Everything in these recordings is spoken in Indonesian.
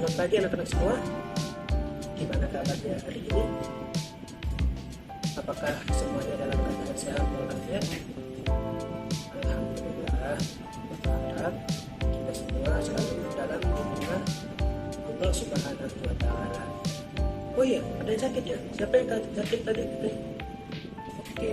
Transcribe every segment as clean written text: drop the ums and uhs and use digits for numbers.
Selamat pagi anak-anak semua. Gimana kabarnya hari ini? Apakah semuanya dalam keadaan sehat walafiat? Alhamdulillah. Berharap kita semua selalu dalam lindungan Allah Subhanahu wa Ta'ala. Oh iya, ada yang sakit ya? Siapa yang sakit tadi? Oke,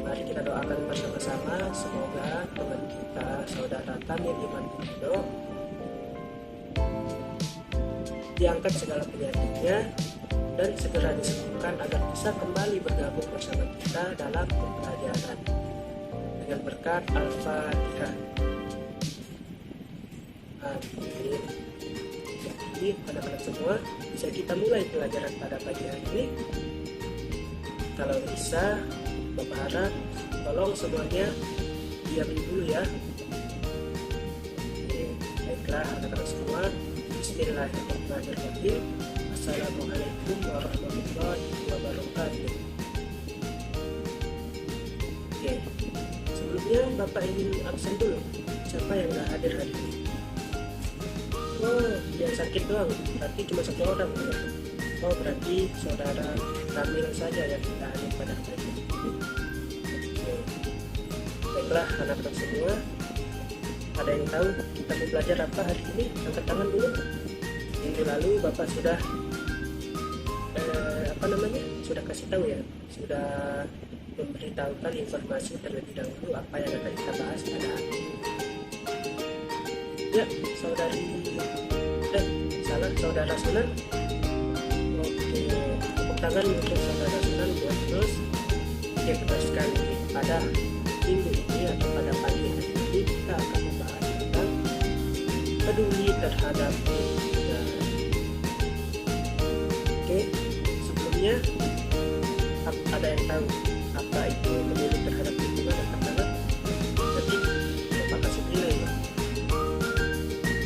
mari kita doakan bersama-sama. Semoga teman kita, saudara Tamir Iman Indo, diangkat segala penyakitnya dan segera disembuhkan agar bisa kembali bergabung bersama kita dalam pembelajaran dengan berkat Al-Fatihah. Amin. Jadi anak-anak semua, bisa kita mulai pelajaran pada pagi hari ini. Kalau bisa, Bapak harap tolong semuanya diam dulu ya. Oke, baiklah anak-anak semua. Bismillahirrahmanirrahim. Assalamualaikum warahmatullahi wabarakatuh. Oke, sebelumnya Bapak ingin absen dulu. Siapa yang gak hadir hari ini? Oh, yang sakit doang. Berarti cuma satu orang ya? Oh, berarti saudara Kamil saja yang tidak hadir pada hari ini. Oke, baiklah anak-anak semua. Ada yang tahu kita mau belajar apa hari ini? Angkat tangan dulu. Minggu lalu Bapak sudah sudah kasih tahu ya, sudah memberitahukan informasi terlebih dahulu apa yang akan kita bahas pada hari ini. Ya, saudara Sunan. Oke, tepuk tangan untuk saudara Sunan buat terus. Oke, benar sekali. Pada minggu ini atau pada pagi hari ini kita akan membahas tentang peduli terhadap lingkungan. Oke, sebelumnya ada yang tahu apa itu peduli terhadap lingkungan anak-anak? Jadi Bapak kasih nilai ya.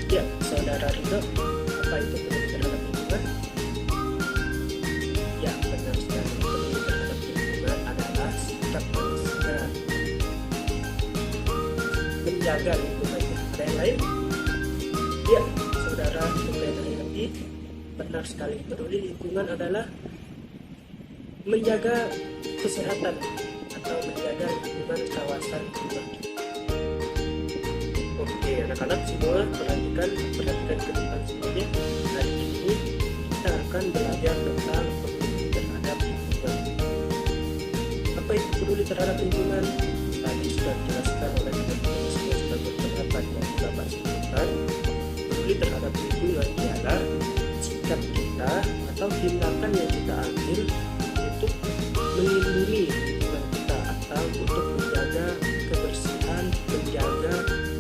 Ya, saudara Ridho, apa itu peduli terhadap lingkungan? Ya, benar sekali. Peduli terhadap lingkungan adalah sikap manusia menjaga lingkungannya. Ada yang lain? Ya, saudara Hayati, benar sekali. Peduli lingkungan adalah menjaga kesehatan atau menjaga lingkungan kawasan rumah. Oke, anak-anak semua perhatikan ke depan semuanya. Hari ini kita akan belajar tentang peduli terhadap lingkungan. Apa itu peduli terhadap lingkungan? Tadi sudah dijelaskan oleh teman-teman semua sudah berpendapat yang Bapak sebutkan. Peduli terhadap lingkungan ialah sikap kita atau tindakan yang kita ambil untuk melindungi lingkungan kita atau untuk menjaga kebersihan, menjaga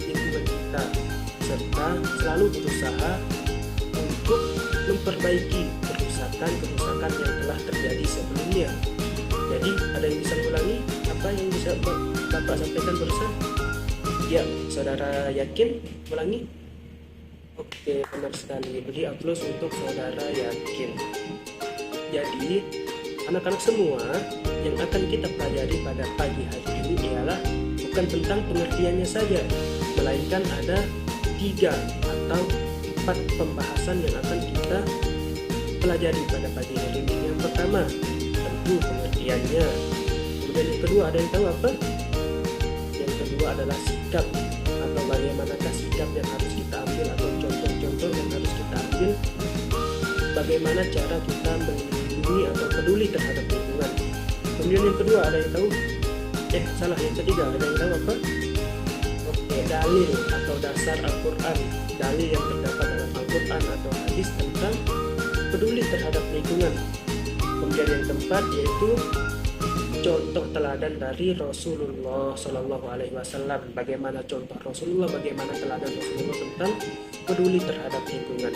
lingkungan kita, serta selalu berusaha untuk memperbaiki kerusakan yang telah terjadi sebelumnya. Jadi ada yang bisa mengulangi apa yang bisa Bapak sampaikan barusan? Ya, saudara yakin ulangi? Oke, benar sekali. Beri aplaus untuk saudara yakin. Jadi anak-anak semua, yang akan kita pelajari pada pagi hari ini ialah bukan tentang pengertiannya saja, melainkan ada 3 atau 4 pembahasan yang akan kita pelajari pada pagi hari ini. Yang pertama, tentu pengertiannya. Kemudian yang kedua, ada yang tahu apa? Yang kedua adalah sikap, atau bagaimanakah sikap yang harus kita ambil, atau contoh-contoh yang harus kita ambil, bagaimana cara kita melindungi atau peduli terhadap lingkungan. Kemudian yang kedua, ada yang tahu? Yang ketiga, ada yang tahu apa? Oke, dalil atau dasar Al-Quran, dalil yang terdapat dalam Al-Quran atau hadis tentang peduli terhadap lingkungan. Kemudian yang keempat yaitu contoh teladan dari Rasulullah Shallallahu Alaihi Wasallam. Bagaimana contoh Rasulullah, bagaimana teladan Rasulullah tentang peduli terhadap lingkungan.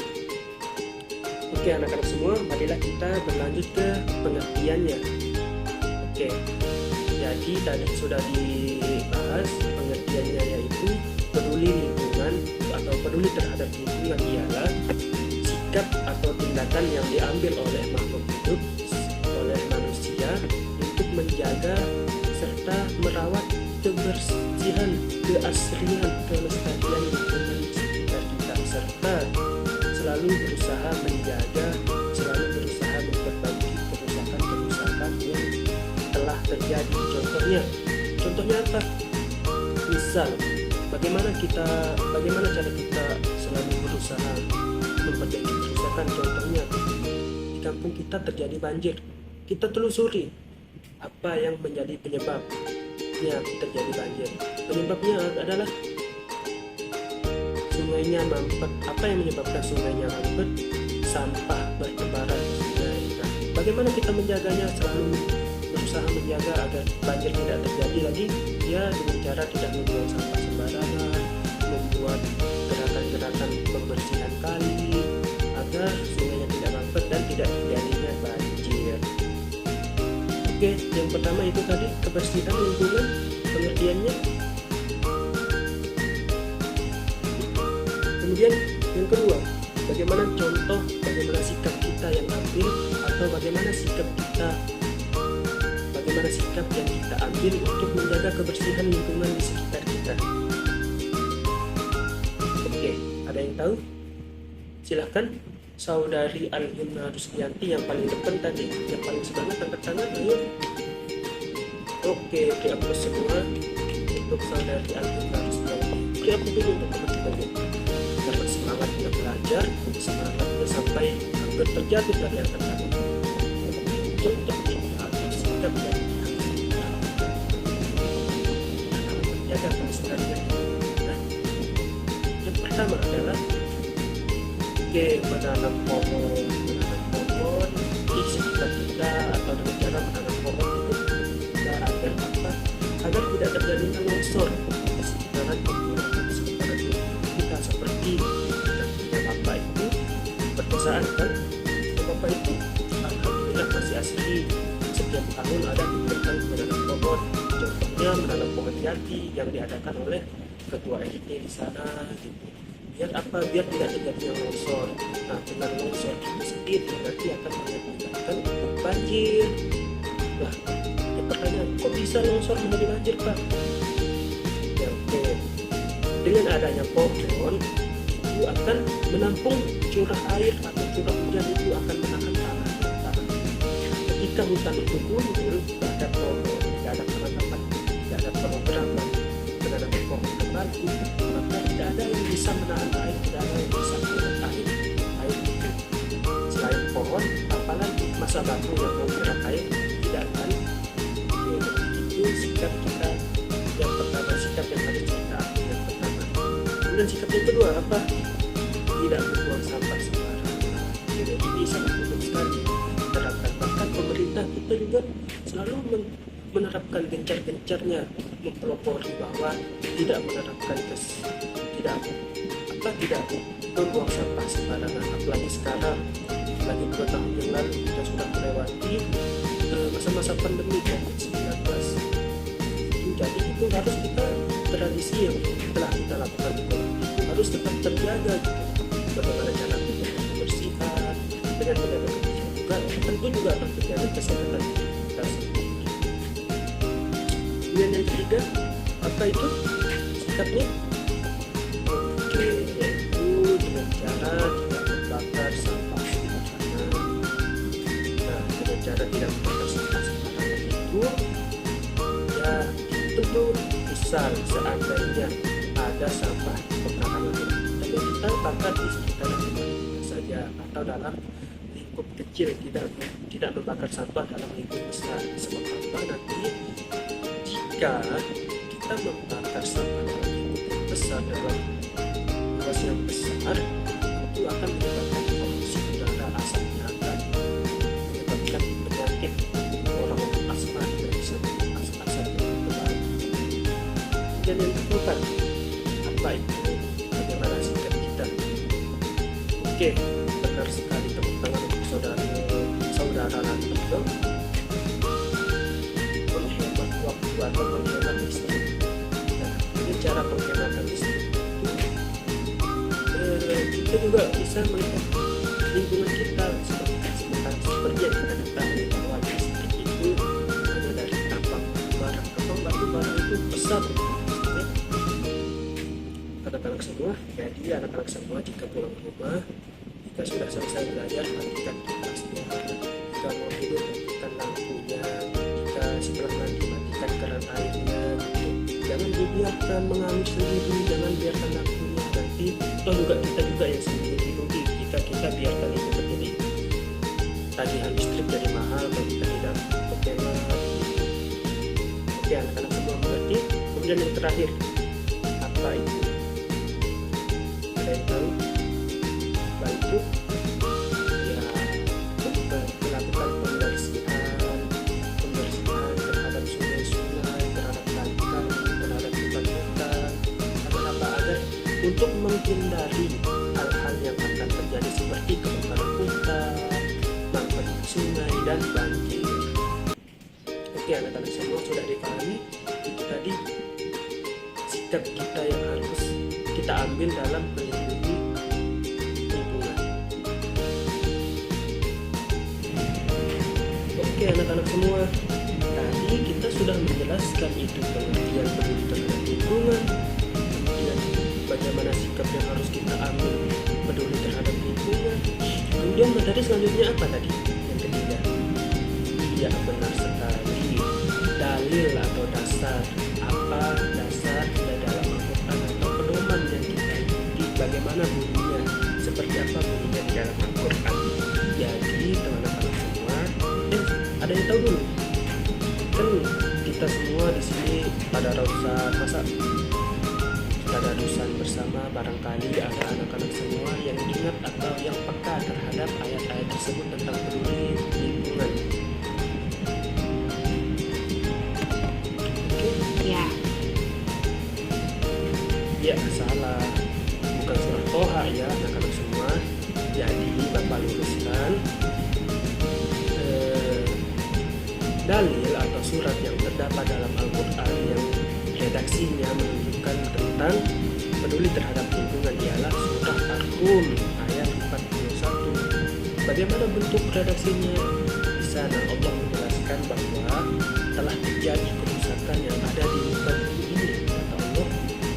Oke anak-anak semua, marilah kita berlanjut ke pengertiannya. Oke, jadi tadi sudah dibahas pengertiannya, yaitu peduli lingkungan atau peduli terhadap lingkungan ialah sikap atau tindakan yang diambil oleh makhluk hidup, oleh manusia untuk menjaga serta merawat kebersihan, keasrian, kelestarian lingkungan sekitar kita, serta selalu berusaha menjaga, selalu berusaha memperbaiki kerusakan yang telah terjadi. Contohnya apa? Misal, bagaimana cara kita selalu berusaha memperbaiki kerusakan? Contohnya, di kampung kita terjadi banjir, kita telusuri apa yang menjadi penyebabnya terjadi banjir. Penyebabnya adalah sungainya mampet. Apa yang menyebabkan sungainya mampet? Sampah bertebaran di sungai. Nah, bagaimana kita menjaganya? Selalu berusaha menjaga agar banjir tidak terjadi lagi, ya dengan cara tidak membuang sampah sembarangan, membuat gerakan-gerakan pembersihan kali agar sungainya tidak mampet dan tidak terjadinya banjir. Oke, yang pertama itu tadi kebersihan lingkungan, pengertiannya. Kemudian yang kedua, bagaimana sikap kita yang ambil, atau bagaimana sikap yang kita ambil untuk menjaga kebersihan lingkungan di sekitar kita. Oke, ada yang tahu? Silahkan. Saudari Al-Yumna Rusdianti yang paling depan tadi, yang paling semangat, angkat tangan, ayo. Oke, beri aplaus semua untuk saudari Al-Yumna Rusdianti. Beri aplaus dulu untuk teman-teman dapat semangatnya belajar, semangatnya sampai hampir terjatuh dari angkat tangan. Contohnya atau sikap yang menjaga kelestarian. Nah, yang pertama adalah menanam pohon di sekitar kita, atau dengan cara menanam pohon itu kita agar apa? Agar tidak terjadinya longsor di sekitaran kita, seperti yang Bapak itu berdasaan kan? Bapak itu alhamdulillah masih asli, setiap tahun ada kegiatan menanam pohon. Contohnya menanam pohon jati yang diadakan oleh ketua RT di sana gitu. Biar apa? Biar tidak terjadinya longsor. Nah, dengan longsor itu sendiri nanti akan mengakibatkan banjir. Nah, pertanyaan, kok bisa longsor menjadi banjir, Pak? Ya, oke. Dengan adanya pohon itu akan menampung curah air atau curah hujan, itu akan menahan tanah. Ketika hutan itu gundul, tidak ada pohon, tidak ada penanaman, tidak ada program menanam pohon kembali, maka tidak ada yang bisa menahan air, tidak ada yang bisa menahan air itu. Selain pohon, apalagi masa batu yang mau menyerap air, tidak akan. Itu sikap kita yang pertama, sikap yang harus kita ambil yang pertama. Kemudian sikap yang kedua apa? Tidak membuang sampah sembarangan. Jadi ini sangat penting sekali diterapkan. Bahkan pemerintah kita juga selalu menerapkan gencar-gencarnya mempelopori bahwa tidak membuang sampah sembarangan. Apalagi sekarang, lagi 2 tahun yang lalu kita sudah melewati masa-masa pandemi COVID-19. Jadi itu harus kita, tradisi yang telah kita lakukan itu harus tetap terjaga gitu. Bagaimana cara kita membersihkan dengan menjaga kebersihan juga, tentu juga akan terjaga kesehatan kita sendiri. Kemudian yang ketiga, apa itu sikapnya? Oke, yaitu dengan cara tidak membakar sampah sembarangan. Nah, dengan cara tidak membakar sampah sembarangan itu, ya tentu misal seandainya ada sampah pemakaman yang kita bakar di sekitar kita saja, atau dalam lingkup kecil, tidak membakar sampah dalam lingkup besar. Sebab apa? Nanti jika kita membakar sampah dalam lingkup besar, dalam luas yang besar, itu akan menyebabkan polusi udara, asapnya akan menyebabkan penyakit orang-orang asma dan asap yang terbaru. Dan yang keempat, apa itu? Bagaimana sikap kita? Oke, benar sekali, tepuk tangan untuk saudara Ranto. Menghemat waktu atau menghemat listrik. Nah, ini cara penghematan listrik itu kita juga bisa melihat lingkungan kita seperti yang kita ketahui bahwa listrik itu ada dari tambang batu bara itu besar. Anak-anak semua, jadi anak-anak semua jika pulang ke rumah Jika sudah selesai belajar, matikan kipasnya. Jika mau tidur, matikan lampunya. Jika setelah mandi, matikan keran airnya. Jangan dibiarkan mengalir sendiri, jangan biarkan lampunya nanti. Juga kita juga yang sendiri rugi jika kita biarkan itu terjadi. Tagihan listrik jadi mahal kalau kita tidak berhemat. Oke, anak-anak semua mengerti. Kemudian yang terakhir, apa itu? Ada yang tahu? Itu ya melakukan pembersihan terhadap sungai-sungai, terhadap pantai, terhadap hutan-hutan, agar untuk menghindari hal-hal yang akan terjadi seperti kebakaran hutan, mangkrak sungai dan banjir. Oke, anak-anak semua sudah dipahami. Itu tadi sikap kita yang harus kita ambil dalam melindungi lingkungan. Oke, anak-anak semua, tadi kita sudah menjelaskan itu pengertian peduli terhadap lingkungan, kemudian bagaimana sikap yang harus kita ambil peduli terhadap lingkungan. Kemudian materi selanjutnya apa tadi? Yang ketiga, iya benar sekali, dalil atau dasar. Apa dasar dalam Al-Quran atau pedoman yang kita ikuti, bagaimana bunyinya, seperti apa bunyinya di dalam Al-Quran. Jadi teman-teman semua, ada yang tahu dulu? Kan kita semua di sini pada rasa masa tadarusan bersama, barangkali ada anak-anak semua yang ingat atau yang peka terhadap ayat-ayat tersebut tentang peduli lingkungan. Ya, salah, bukan surat Toha ya anak-anak semua. Jadi Bapak luruskan, dalil atau surat yang terdapat dalam Al-Quran yang redaksinya menunjukkan tentang peduli terhadap lingkungan ialah surah Ar-Rum ayat 41. Bagaimana bentuk redaksinya? Di sana Allah menjelaskan bahwa telah terjadi kerusakan yang ada di muka bumi ini, kata Allah,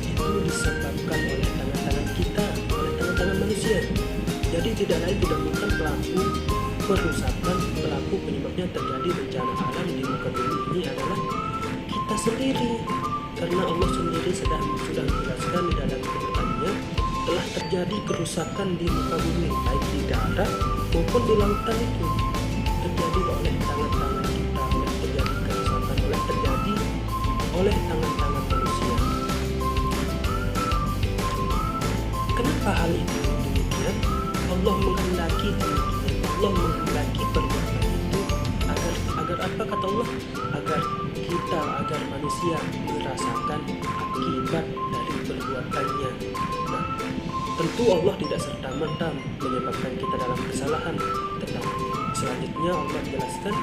itu disebabkan oleh tangan-tangan kita, oleh tangan-tangan manusia. Jadi tidak lain tidak bukan pelaku kerusakan, pelaku penyebabnya terjadi bencana alam di muka bumi ini adalah kita sendiri. Karena Allah sendiri sudah menjelaskan di dalam Al-Qur'annya telah terjadi kerusakan di muka bumi, baik di darat maupun di lautan itu terjadi oleh tangan-tangan kita, terjadi kerusakan oleh tangan-tangan manusia. Kenapa hal itu demikian? Allah menghendaki perbuatan itu agar apa kata Allah? Agar manusia merasakan akibat dari perbuatannya. Nah, tentu Allah tidak serta-merta menyebabkan kita dalam kesalahan, tetapi selanjutnya Allah jelaskan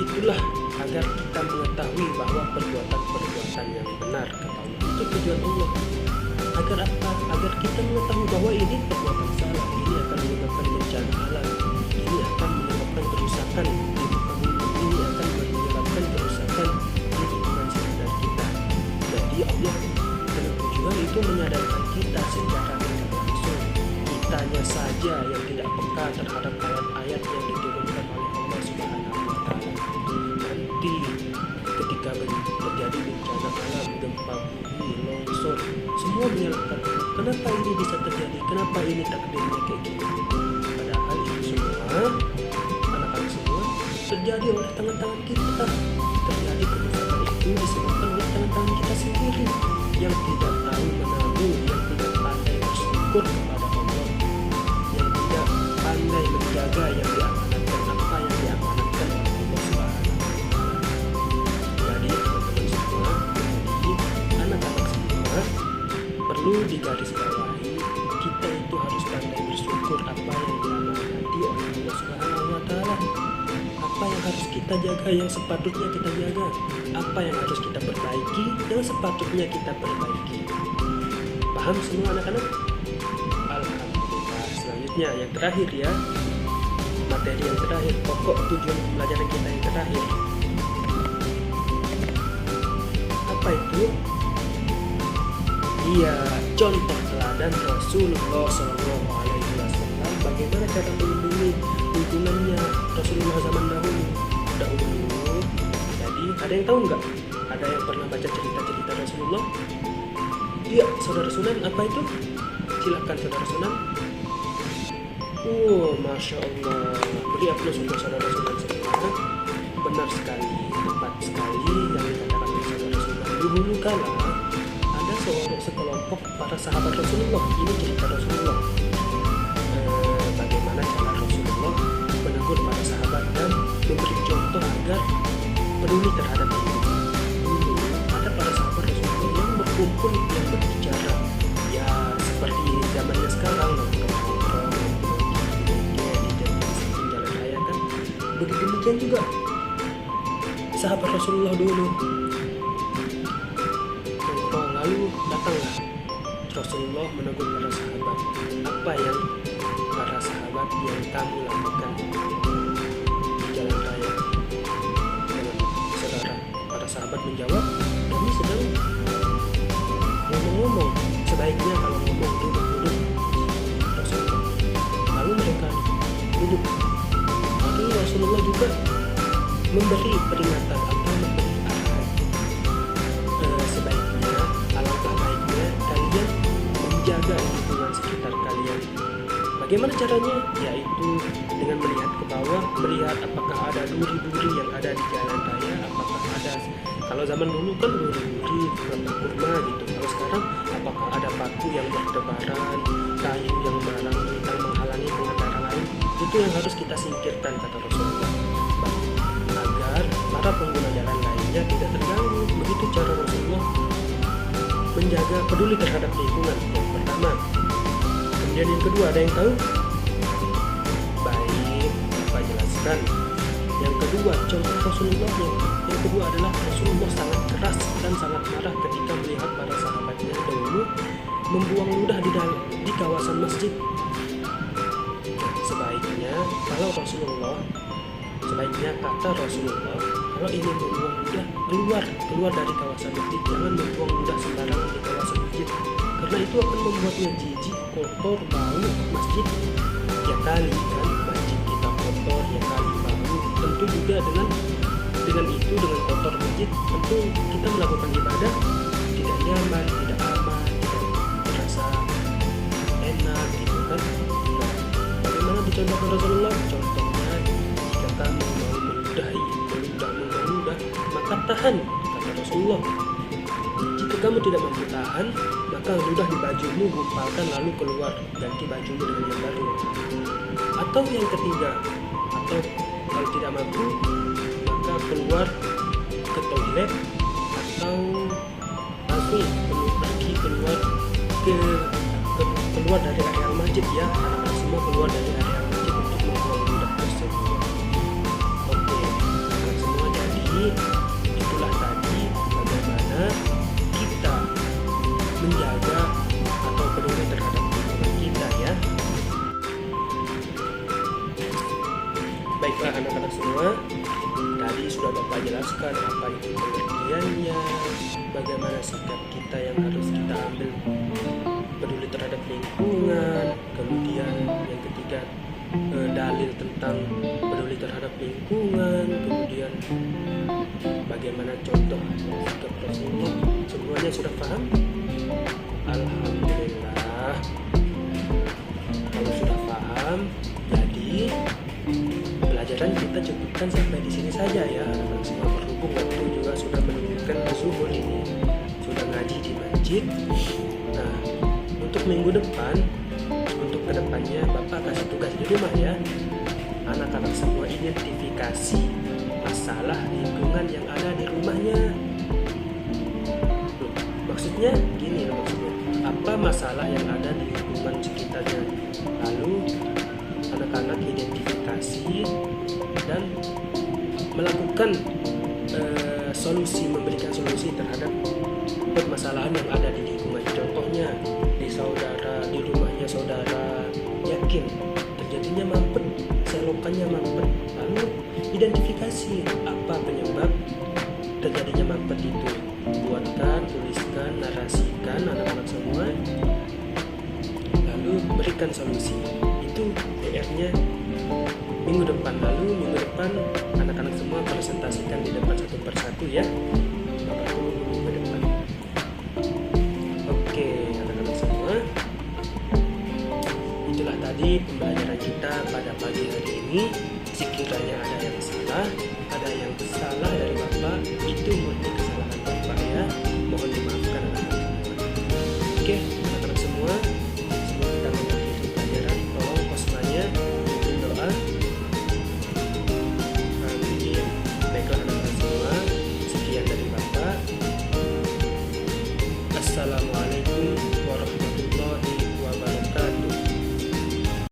itulah agar kita mengetahui bahwa perbuatan-perbuatan yang benar, kata Allah. Itu tujuan Allah. Agar apa? Agar kita mengetahui bahwa ini perbuatan salah, ini akan menyebabkan bencana alam, ini akan menyebabkan kerusakan di muka bumi, ini akan menyebabkan kerusakan di lingkungan sekitar kita. Jadi Allah dengan tujuan itu menyadarkan kita secara tidak langsung. Kitanya saja yang tidak peka terhadap ayat-ayat yang diturunkan oleh Allah Subhanahu wa Ta'ala. Nanti ketika terjadi bencana alam, gempa bumi, longsor, semua menyalahkan kenapa ini bisa terjadi, kenapa ini takdirnya kayak gini. Padahal itu semua anak-anak semua terjadi oleh tangan-tangan kita. Terjadi kerusakan itu disebabkan oleh tangan-tangan kita sendiri yang tidak tahu menahu, yang tidak pandai bersyukur kepada Allah, yang tidak pandai menjaga yang diamanatkan, apa yang diamanatkan oleh Allah Subhanahu wa Ta'ala. Jadi teman-teman semua, anak-anak semua perlu digarisbawahi, kita itu harus pandai bersyukur apa yang diamanati oleh Allah Subhanahu wa Ta'ala. Apa yang harus kita jaga, yang sepatutnya kita jaga, apa yang harus kita perbaiki, yang sepatutnya kita perbaiki. Paham semua anak-anak? Alhamdulillah. Selanjutnya yang terakhir ya, materi yang terakhir, pokok tujuan pembelajaran kita yang terakhir. Apa itu? Iya, contoh teladan Rasulullah SAW cara melindungi lingkungannya Rasulullah zaman dahulu. Jadi ada yang tahu nggak? Ada yang pernah baca cerita-cerita Rasulullah? Iya, saudara Sunan, apa itu? Silakan saudara Sunan. Masya Allah, beri aplaus untuk saudara Sunan semua. Benar sekali, tepat sekali yang dikatakan oleh saudara Sunan. Dulu kala ada sekelompok para sahabat Rasulullah. Ini cerita Rasulullah. Bagaimana cara Rasulullah menegur para sahabat dan memberi contoh agar peduli terhadap lingkungan. Dulu ada para sahabat Rasulullah yang berkumpul, yang berbicara, ya seperti zamannya sekarang, nongkrong di jalan raya kan. Begitu demikian juga sahabat Rasulullah dulu nongkrong, lalu datanglah Rasulullah menegur para sahabat. Apa yang para sahabat yang kamu lakukan di jalan raya? Saudara, para sahabat menjawab, kami sedang ngomong-ngomong. Sebaiknya kalau ngomong duduk Rasulullah. Lalu mereka duduk. Lalu Rasulullah juga memberi peringatan atau memberi arahan. Sebaiknya, alangkah baiknya kalian menjaga lingkungan sekitar kalian. Bagaimana caranya? Yaitu dengan melihat ke bawah, melihat apakah ada duri-duri yang ada di jalan raya, apakah ada, kalau zaman dulu kan duri-duri, kurma gitu. Kalau sekarang apakah ada paku yang bertebaran, kayu yang menghalangi pengendara lain, itu yang harus kita singkirkan, kata Rasulullah, agar para pengguna jalan lainnya tidak terganggu. Begitu cara Rasulullah menjaga peduli terhadap lingkungan. Yang pertama. Kemudian yang kedua, ada yang tahu? Baik, Bapak jelaskan. Yang kedua, contoh Rasulullah yang kedua adalah Rasulullah sangat keras dan sangat marah ketika melihat para sahabatnya dahulu membuang ludah di kawasan masjid. Sebaiknya kata Rasulullah, kalau ingin membuang ludah keluar dari kawasan masjid, jangan membuang ludah sembarangan di kawasan masjid, karena itu akan membuatnya jijik, kotor, bau masjid. Ya kali kan masjid kita kotor, ya kali bau. Tentu juga dengan dengan kotor masjid, tentu kita melakukan ibadah tidak nyaman, tidak aman, tidak merasa enak gitu kan. Nah, bagaimana dicontohkan Rasulullah? Contohnya, jika kamu mau meludah, maka tahan, kata Rasulullah. Jika kamu tidak mampu tahan, maka ludah di bajumu gumpalkan lalu keluar, ganti bajumu dengan yang baru. Atau yang ketiga, atau kalau tidak mampu, maka keluar ke toilet atau langsung pergi keluar dari area masjid, ya, anak-anak semua keluar dari area masjid untuk membuang ludah tersebut. Oke, anak semua, jadi itulah tadi bagaimana kita menjaga atau peduli terhadap lingkungan kita, ya. Baiklah anak-anak semua, tadi sudah Bapak jelaskan apa itu pengertiannya, bagaimana sikap kita yang harus kita ambil peduli terhadap lingkungan. Kemudian yang ketiga, dalil tentang peduli terhadap lingkungan. Kemudian bagaimana contoh sikap Rasulullah. Semuanya sudah paham? Alhamdulillah. Kalau sudah paham, jadi pelajaran kita cukupkan sampai di sini saja, ya. Anak-anak semua, berhubung waktu juga sudah menunjukkan zuhur ini, sudah ngaji di masjid. Nah, untuk minggu depan, untuk kedepannya Bapak kasih tugas di rumah, ya. Anak-anak semua identifikasi masalah lingkungan yang ada di rumahnya. Maksudnya gini loh, maksudnya apa masalah yang ada di lingkungan sekitarnya. Lalu anak-anak identifikasi dan melakukan solusi, memberikan solusi terhadap permasalahan yang ada di lingkungan. Contohnya di rumahnya saudara yakin terjadinya mampet, selokannya mampet. Lalu identifikasi apa penyebab terjadinya mampet itu. Buatkan, tuliskan, narasikan anak-anak semua. Lalu berikan solusi. itu PR-nya minggu depan. Lalu minggu depan anak-anak semua presentasikan di depan satu persatu ya. Bapak tunggu minggu depan. Oke anak-anak semua, itulah tadi pembelajaran kita pada pagi hari ini. Sekiranya ada yang salah dari Bapak